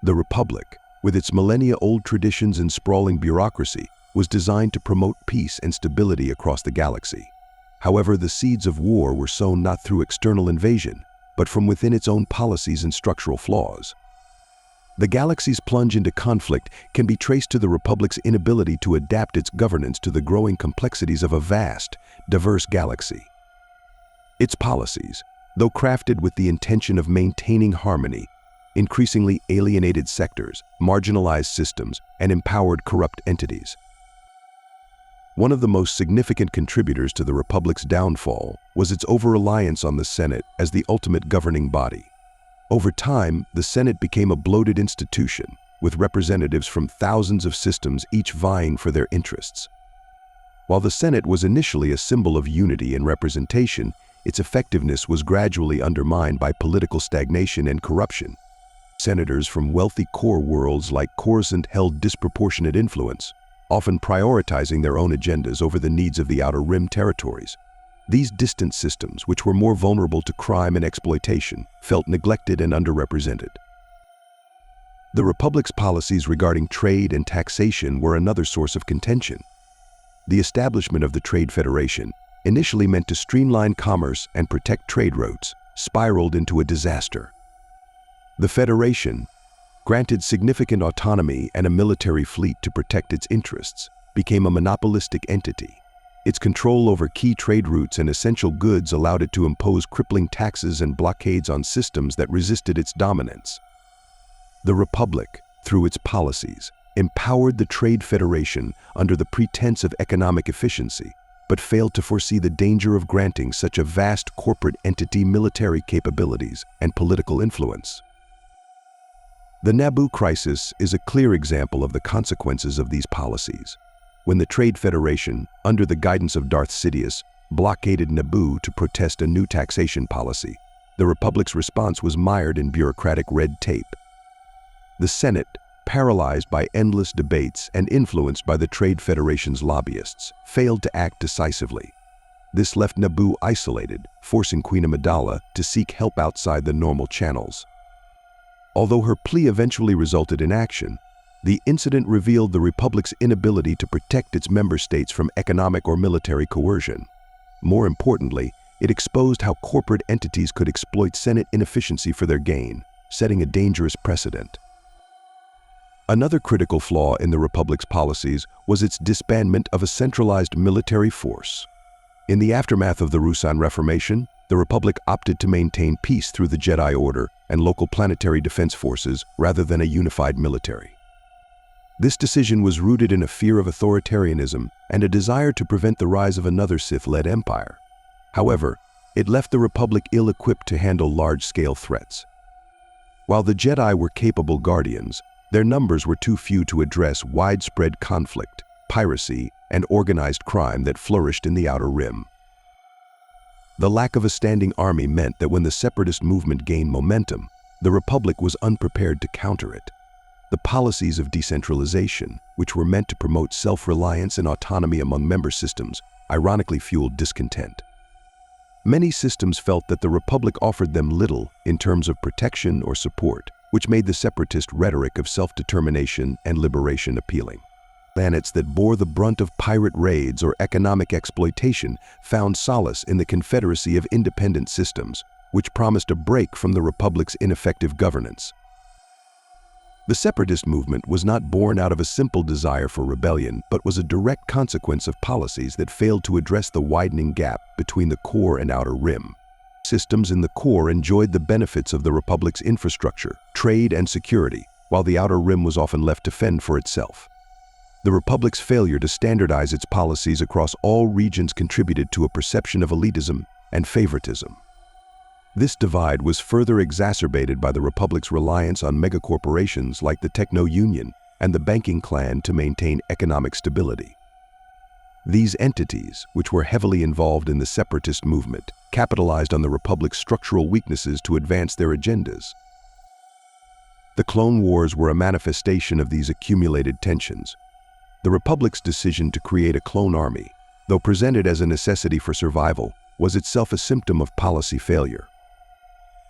The Republic, with its millennia-old traditions and sprawling bureaucracy, was designed to promote peace and stability across the galaxy. However, the seeds of war were sown not through external invasion, but from within its own policies and structural flaws. The galaxy's plunge into conflict can be traced to the Republic's inability to adapt its governance to the growing complexities of a vast, diverse galaxy. Its policies, though crafted with the intention of maintaining harmony, increasingly alienated sectors, marginalized systems, and empowered corrupt entities. One of the most significant contributors to the Republic's downfall was its over-reliance on the Senate as the ultimate governing body. Over time, the Senate became a bloated institution, with representatives from thousands of systems each vying for their interests. While the Senate was initially a symbol of unity and representation, its effectiveness was gradually undermined by political stagnation and corruption. Senators from wealthy core worlds like Coruscant held disproportionate influence, often prioritizing their own agendas over the needs of the Outer Rim territories. These distant systems, which were more vulnerable to crime and exploitation, felt neglected and underrepresented. The Republic's policies regarding trade and taxation were another source of contention. The establishment of the Trade Federation, initially meant to streamline commerce and protect trade routes, spiraled into a disaster. The Federation, granted significant autonomy and a military fleet to protect its interests, became a monopolistic entity. Its control over key trade routes and essential goods allowed it to impose crippling taxes and blockades on systems that resisted its dominance. The Republic, through its policies, empowered the Trade Federation under the pretense of economic efficiency, but failed to foresee the danger of granting such a vast corporate entity military capabilities and political influence. The Naboo crisis is a clear example of the consequences of these policies. When the Trade Federation, under the guidance of Darth Sidious, blockaded Naboo to protest a new taxation policy, the Republic's response was mired in bureaucratic red tape. The Senate, paralyzed by endless debates and influenced by the Trade Federation's lobbyists, failed to act decisively. This left Naboo isolated, forcing Queen Amidala to seek help outside the normal channels. Although her plea eventually resulted in action, the incident revealed the Republic's inability to protect its member states from economic or military coercion. More importantly, it exposed how corporate entities could exploit Senate inefficiency for their gain, setting a dangerous precedent. Another critical flaw in the Republic's policies was its disbandment of a centralized military force. In the aftermath of the Ruusan Reformation, the Republic opted to maintain peace through the Jedi Order and local planetary defense forces rather than a unified military. This decision was rooted in a fear of authoritarianism and a desire to prevent the rise of another Sith-led empire. However, it left the Republic ill-equipped to handle large-scale threats. While the Jedi were capable guardians, their numbers were too few to address widespread conflict, piracy, and organized crime that flourished in the Outer Rim. The lack of a standing army meant that when the separatist movement gained momentum, the Republic was unprepared to counter it. The policies of decentralization, which were meant to promote self-reliance and autonomy among member systems, ironically fueled discontent. Many systems felt that the Republic offered them little in terms of protection or support, which made the separatist rhetoric of self-determination and liberation appealing. Planets that bore the brunt of pirate raids or economic exploitation found solace in the confederacy of independent systems, which promised a break from the Republic's ineffective governance. The separatist movement was not born out of a simple desire for rebellion, but was a direct consequence of policies that failed to address the widening gap between the core and outer rim. Systems in the core enjoyed the benefits of the Republic's infrastructure, trade, and security, while the outer rim was often left to fend for itself. The Republic's failure to standardize its policies across all regions contributed to a perception of elitism and favoritism. This divide was further exacerbated by the Republic's reliance on megacorporations like the Techno-Union and the banking clan to maintain economic stability. These entities, which were heavily involved in the separatist movement, capitalized on the Republic's structural weaknesses to advance their agendas. The Clone Wars were a manifestation of these accumulated tensions. The Republic's decision to create a clone army, though presented as a necessity for survival, was itself a symptom of policy failure.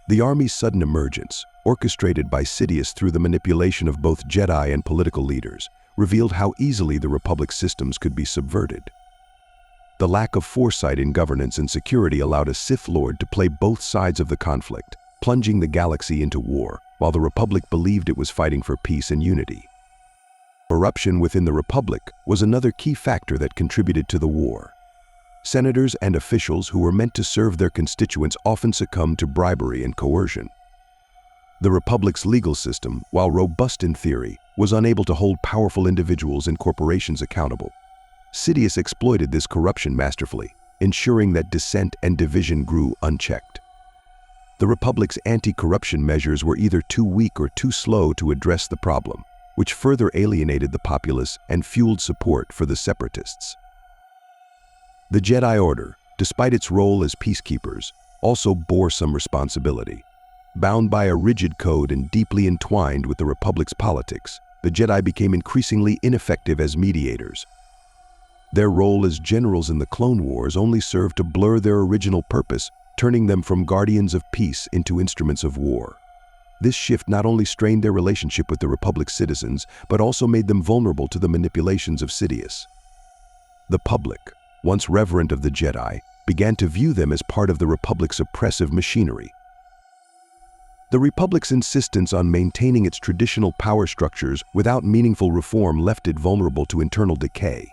The army's sudden emergence, orchestrated by Sidious through the manipulation of both Jedi and political leaders, revealed how easily the Republic's systems could be subverted. The lack of foresight in governance and security allowed a Sith Lord to play both sides of the conflict, plunging the galaxy into war, while the Republic believed it was fighting for peace and unity. Corruption within the Republic was another key factor that contributed to the war. Senators and officials who were meant to serve their constituents often succumbed to bribery and coercion. The Republic's legal system, while robust in theory, was unable to hold powerful individuals and corporations accountable. Sidious exploited this corruption masterfully, ensuring that dissent and division grew unchecked. The Republic's anti-corruption measures were either too weak or too slow to address the problem, which further alienated the populace and fueled support for the separatists. The Jedi Order, despite its role as peacekeepers, also bore some responsibility. Bound by a rigid code and deeply entwined with the Republic's politics, the Jedi became increasingly ineffective as mediators. Their role as generals in the Clone Wars only served to blur their original purpose, turning them from guardians of peace into instruments of war. This shift not only strained their relationship with the Republic's citizens, but also made them vulnerable to the manipulations of Sidious. The public, once reverent of the Jedi, began to view them as part of the Republic's oppressive machinery. The Republic's insistence on maintaining its traditional power structures without meaningful reform left it vulnerable to internal decay.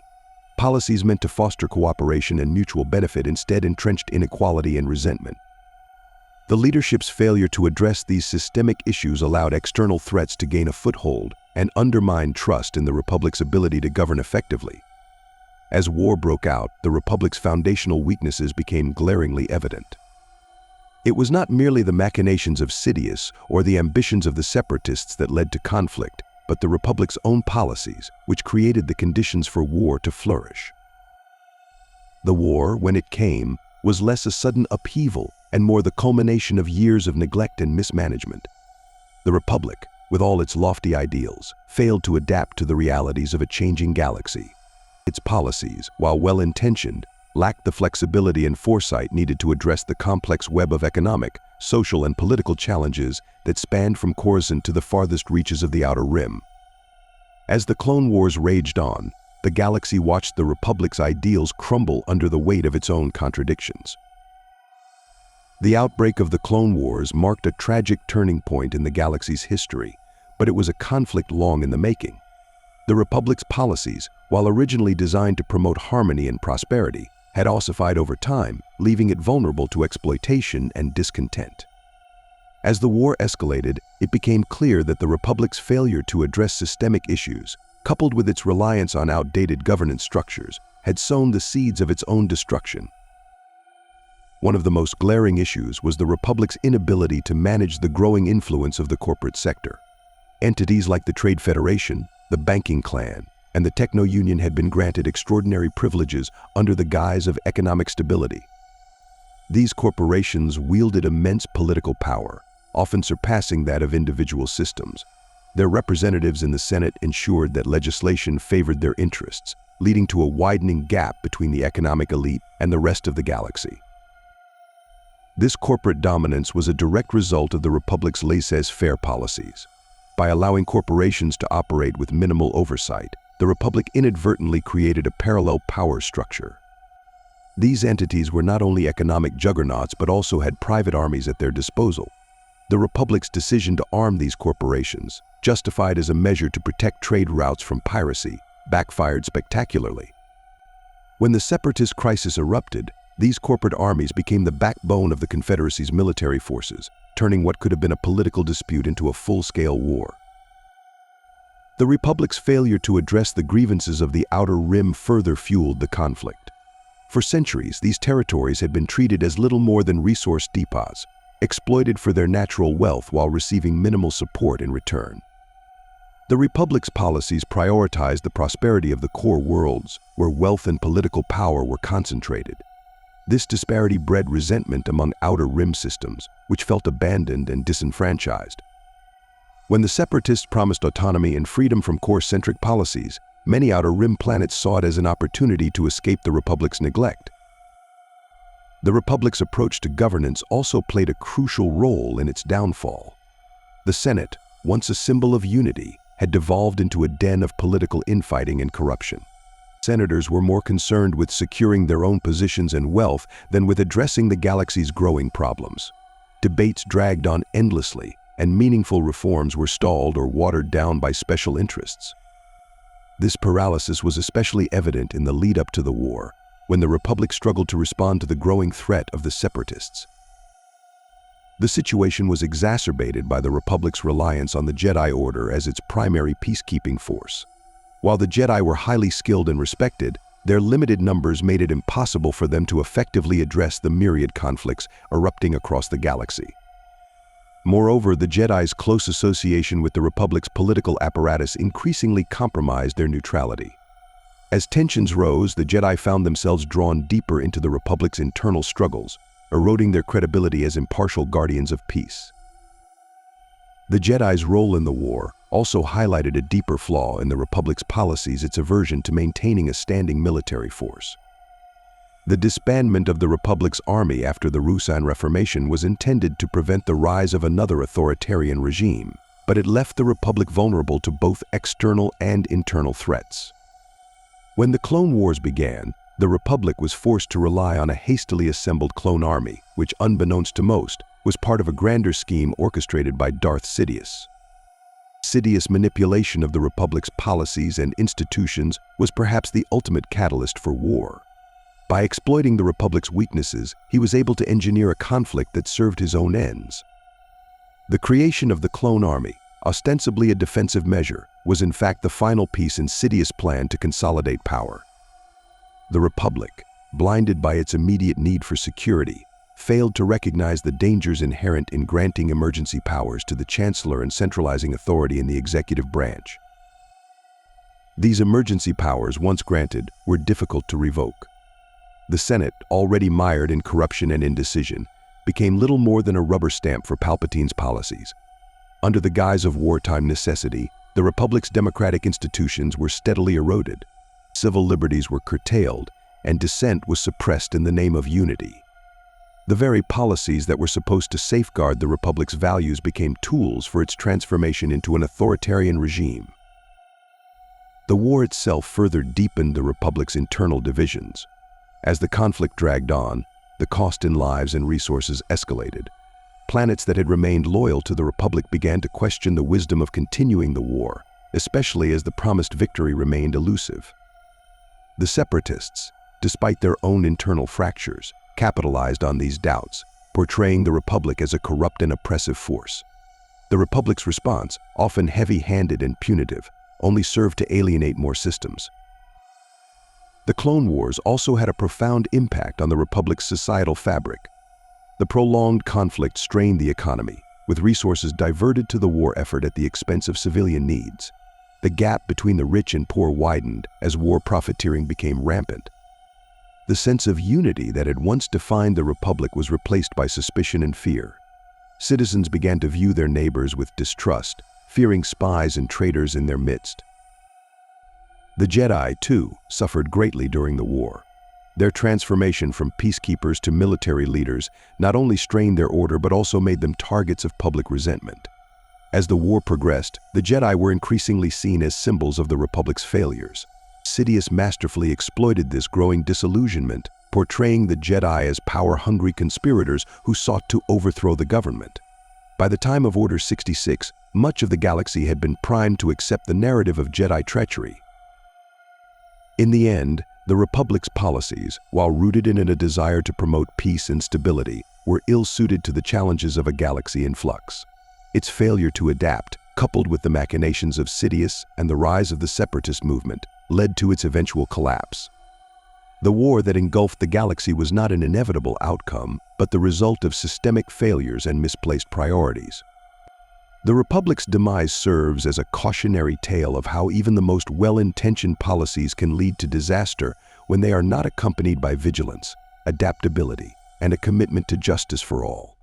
Policies meant to foster cooperation and mutual benefit instead entrenched inequality and resentment. The leadership's failure to address these systemic issues allowed external threats to gain a foothold and undermined trust in the Republic's ability to govern effectively. As war broke out, the Republic's foundational weaknesses became glaringly evident. It was not merely the machinations of Sidious or the ambitions of the separatists that led to conflict, but the Republic's own policies, which created the conditions for war to flourish. The war, when it came, was less a sudden upheaval and more the culmination of years of neglect and mismanagement. The Republic, with all its lofty ideals, failed to adapt to the realities of a changing galaxy. Its policies, while well-intentioned, lacked the flexibility and foresight needed to address the complex web of economic, social, and political challenges that spanned from Coruscant to the farthest reaches of the Outer Rim. As the Clone Wars raged on, the galaxy watched the Republic's ideals crumble under the weight of its own contradictions. The outbreak of the Clone Wars marked a tragic turning point in the galaxy's history, but it was a conflict long in the making. The Republic's policies, while originally designed to promote harmony and prosperity, had ossified over time, leaving it vulnerable to exploitation and discontent. As the war escalated, it became clear that the Republic's failure to address systemic issues, coupled with its reliance on outdated governance structures, had sown the seeds of its own destruction. One of the most glaring issues was the Republic's inability to manage the growing influence of the corporate sector. Entities like the Trade Federation, the banking clan, and the techno-union had been granted extraordinary privileges under the guise of economic stability. These corporations wielded immense political power, often surpassing that of individual systems. Their representatives in the Senate ensured that legislation favored their interests, leading to a widening gap between the economic elite and the rest of the galaxy. This corporate dominance was a direct result of the Republic's laissez-faire policies. By allowing corporations to operate with minimal oversight, the Republic inadvertently created a parallel power structure. These entities were not only economic juggernauts but also had private armies at their disposal. The Republic's decision to arm these corporations, justified as a measure to protect trade routes from piracy, backfired spectacularly. When the separatist crisis erupted, these corporate armies became the backbone of the Confederacy's military forces, turning what could have been a political dispute into a full-scale war. The Republic's failure to address the grievances of the Outer Rim further fueled the conflict. For centuries, these territories had been treated as little more than resource depots, exploited for their natural wealth while receiving minimal support in return. The Republic's policies prioritized the prosperity of the core worlds, where wealth and political power were concentrated. This disparity bred resentment among Outer Rim systems, which felt abandoned and disenfranchised. When the Separatists promised autonomy and freedom from core-centric policies, many Outer Rim planets saw it as an opportunity to escape the Republic's neglect. The Republic's approach to governance also played a crucial role in its downfall. The Senate, once a symbol of unity, had devolved into a den of political infighting and corruption. Senators were more concerned with securing their own positions and wealth than with addressing the galaxy's growing problems. Debates dragged on endlessly, and meaningful reforms were stalled or watered down by special interests. This paralysis was especially evident in the lead-up to the war, when the Republic struggled to respond to the growing threat of the Separatists. The situation was exacerbated by the Republic's reliance on the Jedi Order as its primary peacekeeping force. While the Jedi were highly skilled and respected, their limited numbers made it impossible for them to effectively address the myriad conflicts erupting across the galaxy. Moreover, the Jedi's close association with the Republic's political apparatus increasingly compromised their neutrality. As tensions rose, the Jedi found themselves drawn deeper into the Republic's internal struggles, eroding their credibility as impartial guardians of peace. The Jedi's role in the war also highlighted a deeper flaw in the Republic's policies: its aversion to maintaining a standing military force. The disbandment of the Republic's army after the Ruusan Reformation was intended to prevent the rise of another authoritarian regime, but it left the Republic vulnerable to both external and internal threats. When the Clone Wars began, the Republic was forced to rely on a hastily assembled clone army, which, unbeknownst to most, was part of a grander scheme orchestrated by Darth Sidious. Sidious' manipulation of the Republic's policies and institutions was perhaps the ultimate catalyst for war. By exploiting the Republic's weaknesses, he was able to engineer a conflict that served his own ends. The creation of the clone army, ostensibly a defensive measure, was in fact the final piece in Sidious' plan to consolidate power. The Republic, blinded by its immediate need for security, failed to recognize the dangers inherent in granting emergency powers to the Chancellor and centralizing authority in the executive branch. These emergency powers, once granted, were difficult to revoke. The Senate, already mired in corruption and indecision, became little more than a rubber stamp for Palpatine's policies. Under the guise of wartime necessity, the Republic's democratic institutions were steadily eroded. Civil liberties were curtailed, and dissent was suppressed in the name of unity. The very policies that were supposed to safeguard the Republic's values became tools for its transformation into an authoritarian regime. The war itself further deepened the Republic's internal divisions. As the conflict dragged on, the cost in lives and resources escalated. Planets that had remained loyal to the Republic began to question the wisdom of continuing the war, especially as the promised victory remained elusive. The Separatists, despite their own internal fractures, capitalized on these doubts, portraying the Republic as a corrupt and oppressive force. The Republic's response, often heavy-handed and punitive, only served to alienate more systems. The Clone Wars also had a profound impact on the Republic's societal fabric. The prolonged conflict strained the economy, with resources diverted to the war effort at the expense of civilian needs. The gap between the rich and poor widened as war profiteering became rampant. The sense of unity that had once defined the Republic was replaced by suspicion and fear. Citizens began to view their neighbors with distrust, fearing spies and traitors in their midst. The Jedi, too, suffered greatly during the war. Their transformation from peacekeepers to military leaders not only strained their order but also made them targets of public resentment. As the war progressed, the Jedi were increasingly seen as symbols of the Republic's failures. Sidious masterfully exploited this growing disillusionment, portraying the Jedi as power-hungry conspirators who sought to overthrow the government. By the time of Order 66, much of the galaxy had been primed to accept the narrative of Jedi treachery. In the end, the Republic's policies, while rooted in a desire to promote peace and stability, were ill-suited to the challenges of a galaxy in flux. Its failure to adapt, coupled with the machinations of Sidious and the rise of the separatist movement, led to its eventual collapse. The war that engulfed the galaxy was not an inevitable outcome, but the result of systemic failures and misplaced priorities. The Republic's demise serves as a cautionary tale of how even the most well-intentioned policies can lead to disaster when they are not accompanied by vigilance, adaptability, and a commitment to justice for all.